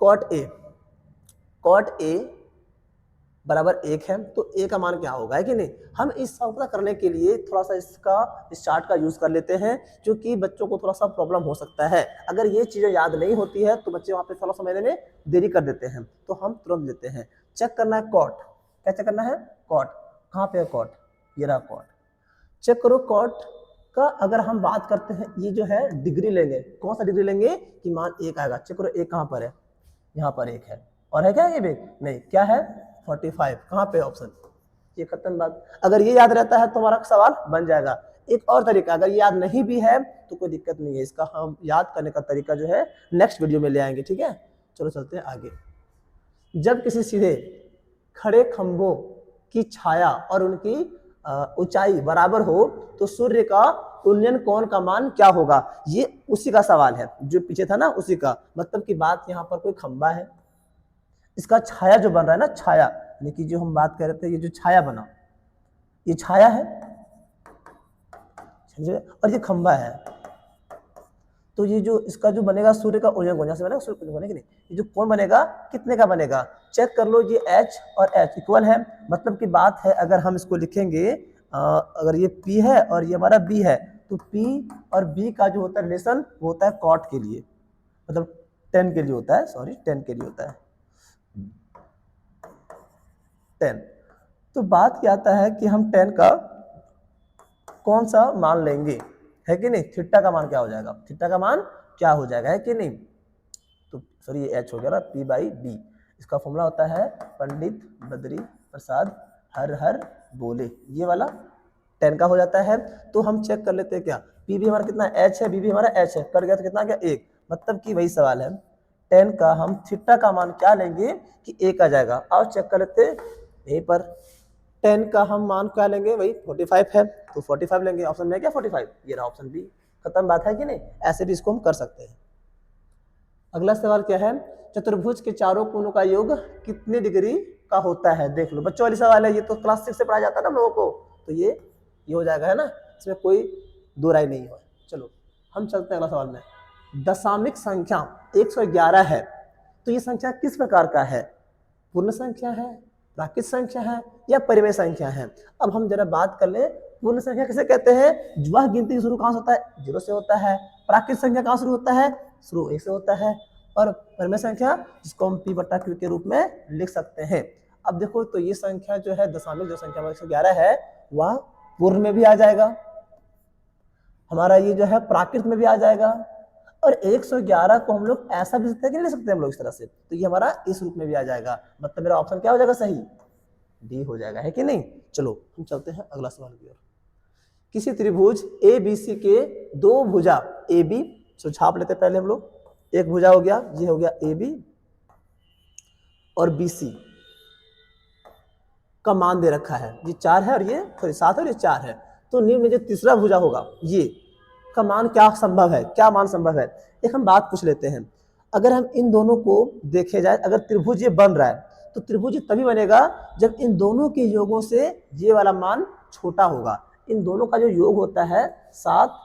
कॉट ए बराबर 1 है, तो a का मान क्या होगा, है कि नहीं। हम इस सवाल पता करने के लिए थोड़ा सा इसका इस चार्ट का यूज कर लेते हैं, जो कि बच्चों को थोड़ा सा प्रॉब्लम हो सकता है। अगर ये चीजें याद नहीं होती है तो बच्चे वहां पे थोड़ा समझने में देरी कर देते हैं, तो हम तुरंत लेते हैं। चेक करना है कॉट, क्या चेक करना है, कॉट कहाँ पे है, कॉट ये रहा कॉट। चेक करो कॉट का अगर हम बात करते हैं, ये जो है डिग्री लेंगे, कौन सा डिग्री लेंगे कि मान 1 आएगा। चेक करो 1 कहाँ पर है, यहाँ पर 1 है, और है क्या ये भी नहीं, क्या है 45, कहाँ पे ऑप्शन, ये खत्म बात। अगर ये याद रहता है तो हमारा सवाल बन जाएगा। एक और तरीका, अगर ये याद नहीं भी है तो कोई दिक्कत नहीं है, इसका हम याद करने का तरीका जो है नेक्स्ट वीडियो में ले आएंगे, ठीक है। चलो चलते हैं आगे। जब किसी सीधे खड़े खंभों की छाया और उनकी ऊंचाई बराबर हो तो सूर्य का उन्नयन कोण का मान क्या होगा। ये उसी का सवाल है जो पीछे था ना, उसी का मतलब की बात। यहाँ पर कोई खंभा है, इसका छाया जो बन रहा है ना, छाया यानी कि जो हम बात कर रहे थे, ये जो छाया बना, ये छाया है और ये खंभा है। तो ये जो इसका जो बनेगा सूर्य का उन्नयन कोण, यहाँ से बनेगा सूर्य का बनेगा नहीं, ये जो कोण बनेगा कितने का बनेगा। चेक कर लो, ये H और H इक्वल है, मतलब की बात है। अगर हम इसको लिखेंगे, अगर ये P है और ये हमारा B है, तो P और B का जो होता है रिलेशन वो होता है कॉट के लिए, मतलब 10 के लिए होता है, सॉरी 10 के लिए होता है 10। तो बात क्या आता है कि हम 10 का कौन सा मान लेंगे, है कि नहीं। थीटा का मान क्या हो जाएगा, थीटा का मान क्या हो जाएगा, है कि नहीं। तो सॉरी ये H हो गया ना, P/B। इसका फॉर्मूला होता है पंडित बद्री प्रसाद हर हर बोले, ये वाला 10 का हो जाता है। तो हम चेक कर लेते हैं क्या, P भी हमारा कितना H है, B भी हमारा H है, कट गया तो कितना गया 1, मतलब कि वही सवाल है 10 का हम थीटा का मान क्या लेंगे कि 1 आ जाएगा। और चेक कर लेते यहीं पर 10 का हम मान क्या लेंगे, वही 45 है तो 45 लेंगे। ऑप्शन में क्या 45, ये रहा ऑप्शन बी, खत्म बात है कि नहीं। ऐसे भी इसको हम कर सकते हैं। अगला सवाल क्या है, चतुर्भुज के चारों कोणों का योग कितने डिग्री का होता है। देख लो बच्चों वाली सवाल है, ये तो क्लास 6 से पढ़ाया जाता है ना हम लोगों को, तो ये हो जाएगा, है ना, इसमें कोई दो राय नहीं है। चलो हम चलते हैं अगला सवाल में। दशामिक संख्या 111 है, तो ये संख्या किस प्रकार का है, पूर्ण संख्या है, प्राकृत संख्या है या परिमेय संख्या है। अब हम जरा बात कर ले, पूर्ण संख्या किसे कहते हैं, वह गिनती शुरू कहाँ से होता है, 0 से होता है। प्राकृत संख्या कहाँ शुरू होता है, शुरू 1 से होता है। और परिमेय संख्या जिसको हम P/Q के रूप में लिख सकते हैं। अब देखो तो ये संख्या जो है दशामिक जो संख्या 111 है, वह पूर्ण में भी आ जाएगा, हमारा ये जो है प्राकृत में भी आ जाएगा। और 111 को हम लोग ऐसा भी सकते हैं कि नहीं ले सकते हम लोग इस तरह से, तो ये हमारा इस रूप में भी आ जाएगा। मतलब मेरा ऑप्शन क्या हो जाएगा, सही डी हो जाएगा, है कि नहीं। चलो हम चलते हैं अगला सवाल की ओर। किसी त्रिभुज ABC के दो भुजा AB, सो छाप लेते पहले हम लोग, एक भुजा हो गया, ये हो गया AB और BC का मान दे रखा है, ये 4 है और ये 7 है और ये 4 है। तो निम्न में जो तीसरा भुजा होगा, ये का मान क्या संभव है, क्या मान संभव है। एक हम बात पूछ लेते हैं, अगर हम इन दोनों को देखे जाए, अगर त्रिभुज ये बन रहा है तो त्रिभुज तभी बनेगा जब इन दोनों के योगों से ये वाला मान छोटा होगा। इन दोनों का जो योग होता है 7,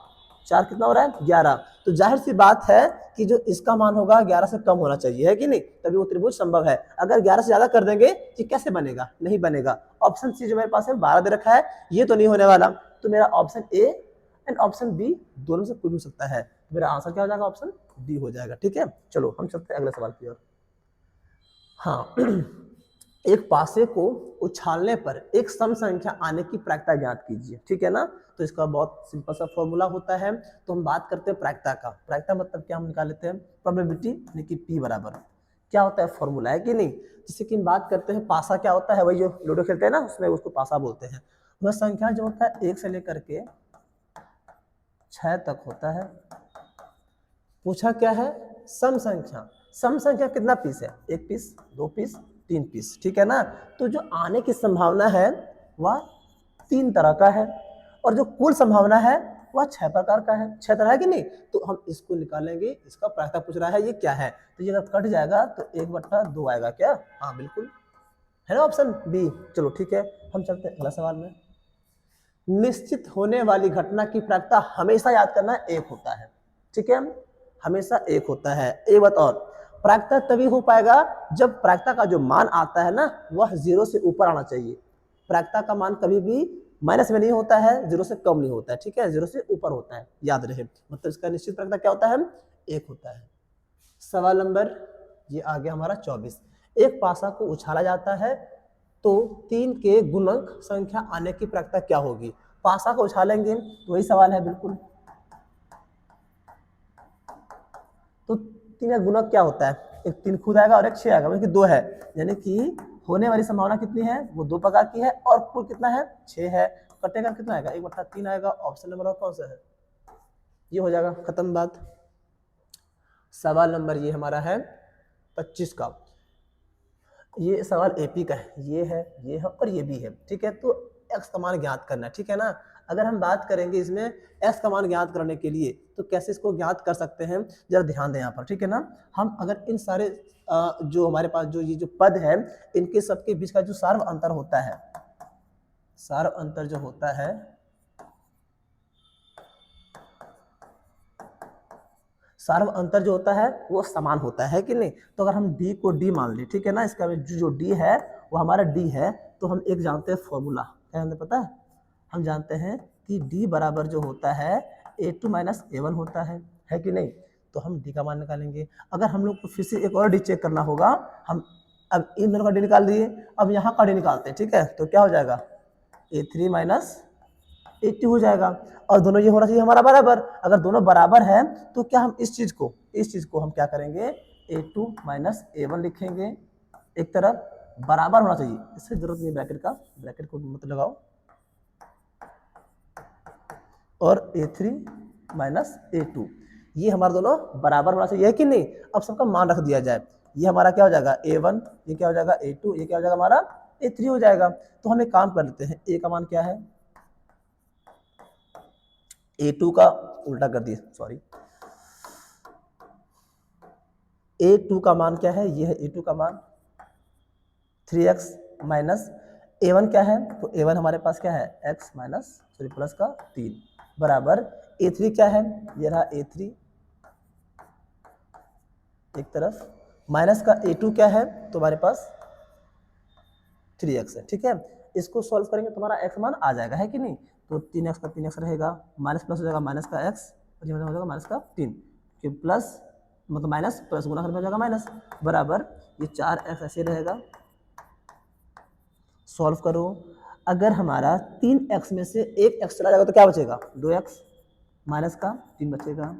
4 कितना हो रहा है 11, तो जाहिर सी बात है कि जो इसका मान होगा 11 से कम होना चाहिए, है कि नहीं, तभी वो त्रिभुज संभव है। अगर 11 से ज्यादा कर देंगे तो कैसे बनेगा, नहीं बनेगा। ऑप्शन सी जो मेरे पास है 12 दे रखा है, ये तो नहीं होने वाला, तो मेरा option A and option B दोनों से कोई हो सकता है, मेरा आंसर क्या हो जाएगा, ऑप्शन डी हो जाएगा। ठीक है, चलो हम चलते हैं अगले सवाल की ओर। हाँ एक पासे को उछालने पर एक सम संख्या आने की प्रायिकता ज्ञात कीजिए। ठीक है ना, तो इसका बहुत सिंपल सा फॉर्मूला होता है। तो हम बात करते हैं प्रायिकता का। प्रायिकता मतलब क्या, हम निकाल लेते हैं प्रोबेबिलिटी, यानी कि पी बराबर क्या होता है, फॉर्मूला है कि नहीं। जैसे कि हम बात करते हैं पासा क्या होता है, वही जो लूडो खेलते हैं ना, उसमें उसको पासा बोलते हैं। वह संख्या जो होता है 1 से लेकर के 6 तक होता है। पूछा क्या है, सम संख्या। सम संख्या कितना पीस है, 1 पीस, 2 पीस, 3 पीस। ठीक है ना, तो जो आने की संभावना है वह 3 तरह का है, और जो कुल संभावना है वह 6 प्रकार का है। 6 तरह है कि नहीं, तो हम इसको निकालेंगे। इसका प्रायिकता पूछ रहा है, ये क्या है, तो ये अगर कट जाएगा तो 1/2 आएगा क्या, हाँ बिल्कुल है ना, ऑप्शन बी। चलो ठीक है, हम चलते हैं अगला सवाल में। निश्चित होने वाली घटना की प्रायिकता हमेशा याद करना 1 होता है। ठीक है, हमेशा 1 होता है। एक बात और, प्रायिकता तभी हो पाएगा जब प्रायिकता का जो मान आता है ना वह 0 से ऊपर आना चाहिए। प्रायिकता का मान कभी भी माइनस में नहीं होता है, 0 से कम नहीं होता है। ठीक है, 0 से ऊपर होता है, याद रहे। मतलब इसका निश्चित प्रायिकता क्या होता है, 1 होता है। सवाल नंबर ये आ गया हमारा 24। एक पासा को उछाला जाता है तो 3 के गुणक संख्या आने की प्रायिकता क्या होगी। पासा को उछालेंगे तो वही सवाल है बिल्कुल, तो 3 का गुणक क्या होता है, एक 3 खुद आएगा और एक 6 आएगा, मतलब कि 2 है, यानी कि होने वाली संभावना कितनी है, वो 2 प्रकार की है, और कुल कितना है 6 है। कटेगा कितना आएगा, 1/3 आएगा। ऑप्शन नंबर कौन सा है, ये हो जाएगा, खत्म बात। सवाल नंबर ये हमारा है 25 का। ये सवाल एपी का है, ये है और ये भी है। ठीक है, तो एक्स का मान ज्ञात करना है। ठीक है ना, अगर हम बात करेंगे इसमें एक्स का मान ज्ञात करने के लिए तो कैसे इसको ज्ञात कर सकते हैं, जरा ध्यान दें यहाँ पर। ठीक है ना, हम अगर इन सारे जो हमारे पास जो ये जो पद है इनके सबके बीच का जो सार्व अंतर होता है, सार्व अंतर जो होता है, सार्व अंतर जो होता है वो समान होता है कि नहीं। तो अगर हम d को d मान ले, ठीक है ना, इसका जो d है वो हमारा d है, तो हम एक जानते हैं फॉर्मूला, क्या जानते पता है, हम जानते हैं कि d बराबर जो होता है a2 माइनस a1 होता है कि नहीं। तो हम d का मान निकालेंगे। अगर हम लोग को फिर से एक और d चेक करना होगा, हम अब इन दोनों का d निकाल दिए, अब यहाँ का d निकालते हैं। ठीक है, तो क्या हो जाएगा, a3 माइनस a2 हो जाएगा, और दोनों ये होना चाहिए हमारा बराबर। अगर दोनों बराबर है तो क्या हम इस चीज को हम क्या करेंगे, a2 माइनस a1 लिखेंगे, एक तरफ बराबर होना चाहिए, इससे जरूरत नहीं ब्रैकेट का, ब्रैकेट को मत लगाओ, और a3 माइनस a2 ये हमारे दोनों बराबर होना चाहिए, है कि नहीं। अब सबका मान रख दिया जाए, ये हमारा क्या हो जाएगा a1, ये क्या हो जाएगा a2, ये क्या हो जाएगा हमारा a3 हो जाएगा। तो हम एक काम कर लेते हैं, a का मान क्या है, a2 का उल्टा कर दिए, सॉरी, a2 का मान क्या है, ये है a2 का मान 3x माइनस a1 क्या है, तो a1 हमारे पास क्या है x माइनस सॉरी प्लस का 3 बराबर a3 क्या है, ये रहा a3 एक तरफ, माइनस का a2 क्या है, तो हमारे पास 3x है। ठीक है, इसको सॉल्व करेंगे तो हमारा x मान आ जाएगा, है कि नहीं। तो 3x का 3x रहेगा, माइनस प्लस हो जाएगा माइनस का x, और ये हो जाएगा माइनस का 3, फिर प्लस मतलब माइनस प्लस गुना करके हो जाएगा माइनस, बराबर ये 4x ऐसे रहेगा। सॉल्व करो, अगर हमारा 3x में से एक x चला जाएगा तो क्या बचेगा, 2x, माइनस का 3 बचेगा,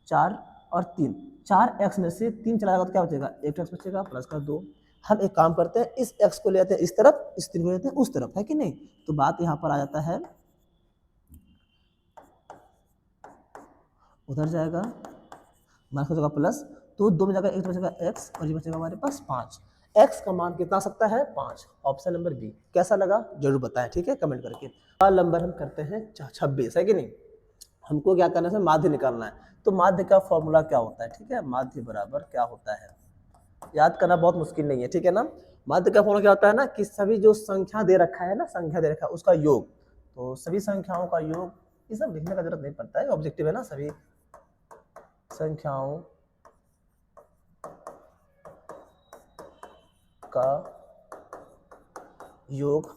4 और 3, 4x में से 3 चला जाएगा तो क्या बचेगा, 1x बचेगा प्लस का 2। हम एक काम करते हैं, इस x को ले आते हैं इस तरफ, इस 3 को लेते हैं उस तरफ, है कि नहीं। तो बात यहाँ पर आ जाता है, उधर जाएगा माइनस हो जाएगा प्लस, तो 2 में जाएगा 1 बचेगा x, और ये बचेगा हमारे पास 5। x का मान कितना आ सकता है, 5। Option number B. कैसा लगा जरूर बताएं, ठीक है, कमेंट करके। सवाल नंबर हम करते हैं 26, है कि नहीं। हमको क्या करना है, माध्य निकालना है। तो माध्य का फॉर्मूला क्या होता है, ठीक है, माध्य बराबर क्या होता है, याद करना बहुत मुश्किल नहीं है, ठीक है ना। माध्य का फॉर्मूला क्या होता है ना कि सभी जो संख्या दे रखा है ना, संख्या दे रखा है उसका योग, तो सभी संख्याओं का योग, ये सब लिखने का जरूरत नहीं पड़ता है, ऑब्जेक्टिव है ना, सभी संख्याओं का योग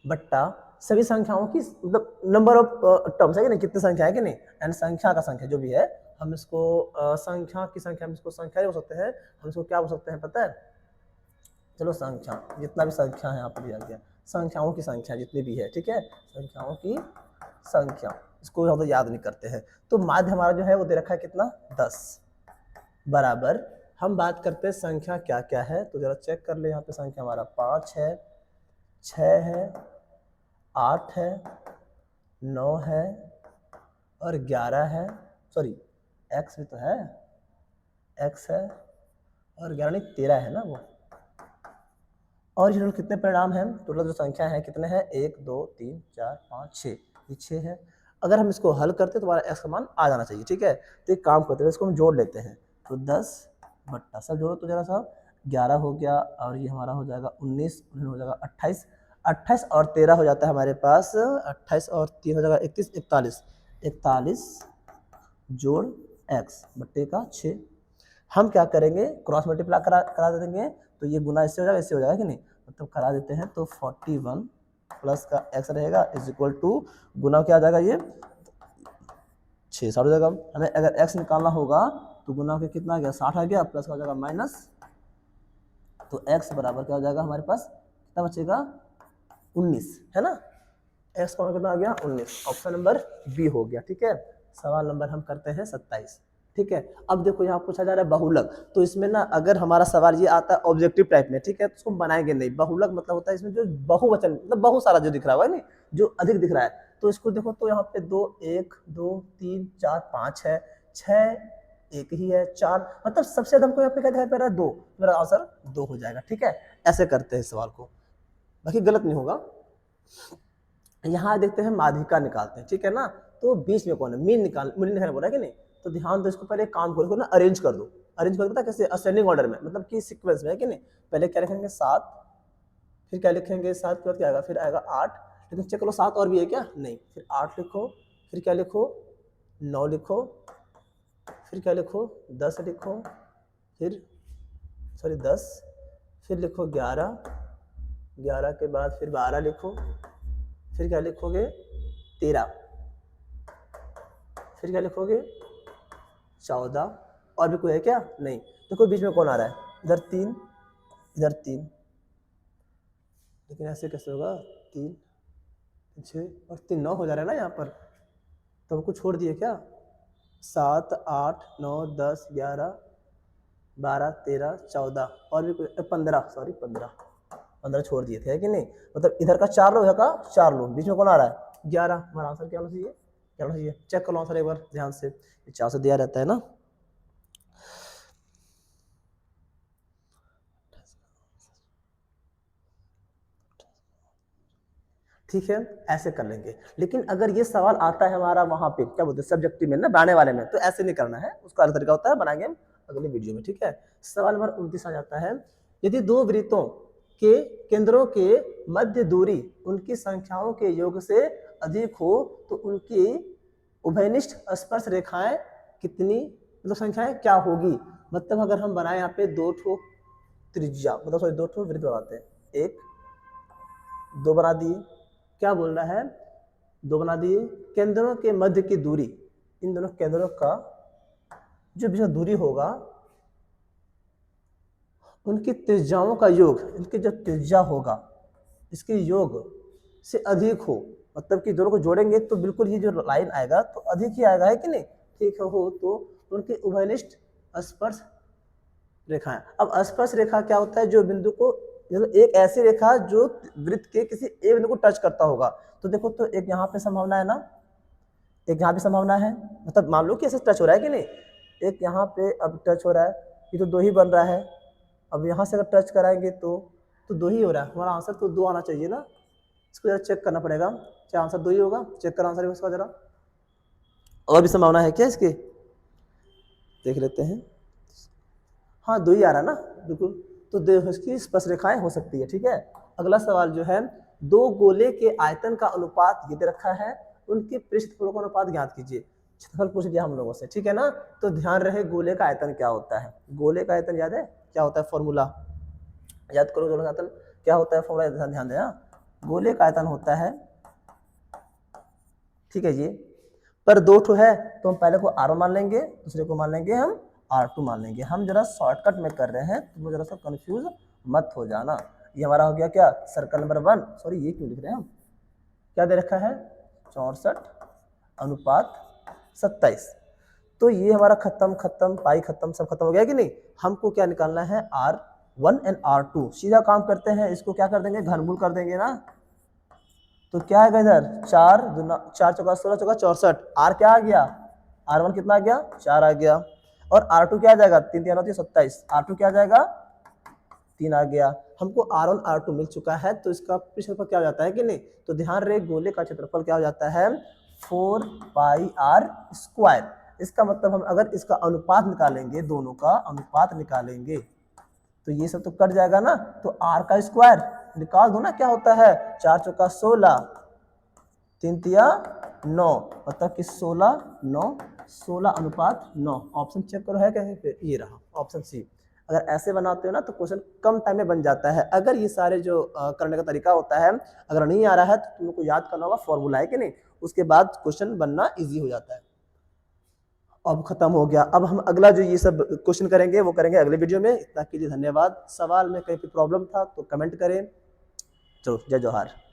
बट्टा सभी संख्याओं की, मतलब नंबर ऑफ टर्म्स है कि नहीं, कितनी संख्या है कि नहीं, एंड संख्या का संख्या जो भी है, हम इसको संख्या की संख्या में इसको संख्या बोल सकते हैं, हम इसको क्या बोल सकते हैं पता है, चलो संख्या, जितना भी संख्या है यहाँ पर दिया गया, संख्याओं की संख्या जितनी भी है, ठीक है, संख्याओं की संख्या, इसको हम तो याद नहीं करते हैं। तो माध्य हमारा जो है वो दे रखा है कितना, 10 बराबर, हम बात करते हैं संख्या क्या क्या है, तो जरा चेक कर ले, यहाँ पे संख्या हमारा 5 है, 6 है, 8 है, 9 है और 11 है, सॉरी x भी तो है, x है और 11 नहीं 13 है ना वो। और ये कितने परिणाम हैं, टोटल जो संख्या है कितने हैं, 1 2 3 4 5 6, ये 6 है। अगर हम इसको हल करते तो हमारा x का मान आ जाना चाहिए, ठीक है। तो एक काम करते हैं, इसको हम जोड़ लेते हैं, तो 10 बट्टा, सब जोड़ो तो जरा सा, 11 हो गया और ये हमारा हो जाएगा 19, हो जाएगा 28, 28 और 13 हो जाता है हमारे पास, 28 और 3 हो जाएगा 31, 41, 41 जोड़ x बट्टे का 6। हम क्या करेंगे, क्रॉस मल्टीप्लाई करा देंगे, तो ये गुना इससे हो जाएगा, इससे हो जाएगा कि नहीं, मतलब करा देते हैं, तो 41 प्लस का x रहेगा इज इक्वल टू, गुना क्या आ जाएगा, ये 6 60 हो जाएगा। हमें अगर x निकालना होगा तो गुना के कितना आ गया, 60 आ गया, प्लस का हो जाएगा माइनस, तो x बराबर क्या हो जाएगा हमारे पास, कितना बचेगा, 19 है ना, x का कितना आ गया 19, ऑप्शन नंबर बी हो गया, ठीक है। सवाल नंबर हम करते हैं 27, ठीक है। अब देखो यहाँ पूछा जा रहा है बहुलक, तो इसमें ना अगर हमारा सवाल ये आता है ऑब्जेक्टिव टाइप में, ठीक है, तो उसको बनाएंगे नहीं। बहुलक मतलब होता है इसमें जो बहुवचन, मतलब बहुत सारा जो दिख रहा है नहीं, जो अधिक दिख रहा है, तो इसको देखो, तो यहाँ पे 2 1 2 3 4 5 है, 6 एक ही है, 4, मतलब सबसे ज्यादा हमको यहाँ पे क्या दिखाई पड़ रहा है, 2, मेरा आंसर 2 हो जाएगा, ठीक है। ऐसे करते हैं सवाल को, बाकी गलत नहीं होगा। यहाँ देखते हैं माध्यिका निकालते हैं, ठीक है ना, तो बीच में कौन है, मीन निकालने बोला है कि नहीं, तो ध्यान दो, इसको पहले काम करो ना, अरेंज कर दो, अरेंज कर दो, पता कैसे, असेंडिंग ऑर्डर में, मतलब कि सीक्वेंस में है कि नहीं, पहले क्या लिखेंगे 7, फिर क्या लिखेंगे 7 के बाद क्या आएगा, फिर आएगा 8, लेकिन चेक करो 7 और भी है क्या, नहीं, फिर 8 लिखो, फिर क्या लिखो 9 लिखो, फिर क्या लिखो 10 लिखो, फिर सॉरी 10, फिर लिखो 11, 11 के बाद फिर 12 लिखो, फिर क्या लिखोगे 13, फिर क्या लिखोगे 14, और भी कोई है क्या, नहीं, देखो बीच में कौन आ रहा है, इधर 3, इधर 3, लेकिन ऐसे कैसे होगा, 3 6 और 3 9 हो जा रहा है ना यहाँ पर, तो हमको छोड़ दिए क्या, 7 8 9 10 11 12 13 14 और भी कोई 15, सॉरी 15 छोड़ दिए थे, है कि नहीं, मतलब इधर का 4 लो, इधर का 4 लो, बीच में कौन आ रहा है 11, हमारा आंसर क्या होना चाहिए, क्या होना चाहिए, चेक कर लो आंसर एक बार ध्यान से, 4 से दिया रहता है ना। ठीक है, ऐसे कर लेंगे। लेकिन अगर ये सवाल आता है हमारा वहां पे क्या बोलते हैं सब्जेक्टिव में ना, बनाने वाले में, तो ऐसे नहीं करना है, उसका अलग तरीका होता है, बनाएंगे हम अगले वीडियो में, ठीक है। सवाल नंबर 29 आ जाता है, यदि दो वृत्तों के केंद्रों के मध्य दूरी उनकी संख्याओं के योग से अधिक हो तो उनकी उभयनिष्ठ स्पर्श रेखाएं कितनी, मतलब संख्याएं क्या होगी, मतलब अगर हम बनाए यहाँ पे 2 ठो त्रिज्या, मतलब सॉरी 2 ठो वृत्त बनाते हैं, 1 2 बना दिए, क्या बोल रहा है 2 बना दिए, केंद्रों के मध्य की दूरी, इन दोनों केंद्रों का जो बीच में दूरी होगा उनकी त्रिज्याओं का योग, इनकी जो त्रिज्या होगा इसके योग से अधिक हो, मतलब कि दोनों को जोड़ेंगे तो बिल्कुल ये जो लाइन आएगा तो अधिक ही आएगा, है कि नहीं, ठीक हो, तो उनके उभयनिष्ठ स्पर्श रेखाएं। अब स्पर्श रेखा क्या होता है, जो बिंदु को, एक ऐसी रेखा जो वृत्त के किसी एक बिंदु को टच करता होगा, तो देखो, तो एक यहाँ पे संभावना है ना, एक यहाँ भी संभावना है, मतलब मान लो कि ऐसे टच हो रहा है कि नहीं, एक यहाँ पे अब टच हो रहा है, ये तो 2 ही बन रहा है, अब यहाँ से अगर टच कराएंगे तो 2 ही हो रहा है, हमारा आंसर तो 2 आना चाहिए ना, इसको जरा चेक करना पड़ेगा, क्या आंसर 2 ही होगा, चेक करो आंसर इसका जरा, और भी संभावना है क्या इसकी, देख लेते हैं। हाँ 2 ही आ रहा ना, बिल्कुल। तो इसकी स्पर्श रेखाएं हो सकती है, ठीक है। अगला सवाल जो है, 2 गोले के आयतन का अनुपात ये दे रखा है, उनके पृष्ठफलों का अनुपात ज्ञात कीजिए। क्षेत्रफल पूछ दिया हम लोगों से, ठीक है ना। तो ध्यान रहे गोले का आयतन क्या होता है, गोले का आयतन याद है क्या होता है, फॉर्मूला याद करो। गोले का आयतन क्या होता है, फॉर्मूला ध्यान देना। गोले का आयतन होता है, ठीक है जी, पर 2 ठो है तो हम पहले को R1 मान लेंगे, दूसरे को मान लेंगे हम R2 मान लेंगे। हम जरा शॉर्टकट में कर रहे हैं, तुम जरा सा कंफ्यूज मत हो जाना। ये हमारा हो गया क्या, सर्कल नंबर 1, सॉरी ये क्यों लिख रहे हैं हम, क्या दे रखा है 64:27। तो ये हमारा खत्म, पाई खत्म, सब खत्म हो गया कि नहीं। हमको क्या निकालना है, R1 एंड R2। सीधा काम करते हैं, इसको क्या कर देंगे, घनमूल कर देंगे ना। तो क्या आएगा इधर, 4 चौका 16 चौका 64। R क्या आ गया, R1 कितना आ गया, 4 आ गया। और R2 क्या आ जाएगा, 3 3 होती है 27। R2 क्या आ जाएगा, 3 आ गया। हमको R1 R2 मिल चुका है, तो इसका क्षेत्रफल क्या हो जाता है कि नहीं। तो ध्यान रहे, गोले का क्षेत्रफल क्या हो जाता है, 4πr²। इसका मतलब हम अगर इसका अनुपात निकालेंगे, दोनों का अनुपात निकालेंगे, तो ये सब तो कट जाएगा ना। तो r का स्क्वायर निकाल दो ना, क्या होता है, 4 चौका 16, 3 तिया 9, मतलब कि 16:9 ऑप्शन चेक करो है क्या, ये रहा ऑप्शन सी। अगर ऐसे बनाते हो ना तो क्वेश्चन कम टाइम में बन जाता है। अगर ये सारे जो करने का तरीका होता है अगर नहीं आ रहा है तो तुमको याद करना होगा फॉर्मूला है कि नहीं, उसके बाद क्वेश्चन बनना इजी हो जाता है। अब खत्म हो गया। अब हम अगला जो ये सब क्वेश्चन करेंगे वो करेंगे अगले वीडियो में। इतना के लिए धन्यवाद। सवाल में कहीं पे प्रॉब्लम था तो कमेंट करें। चलो, जय जवाहर।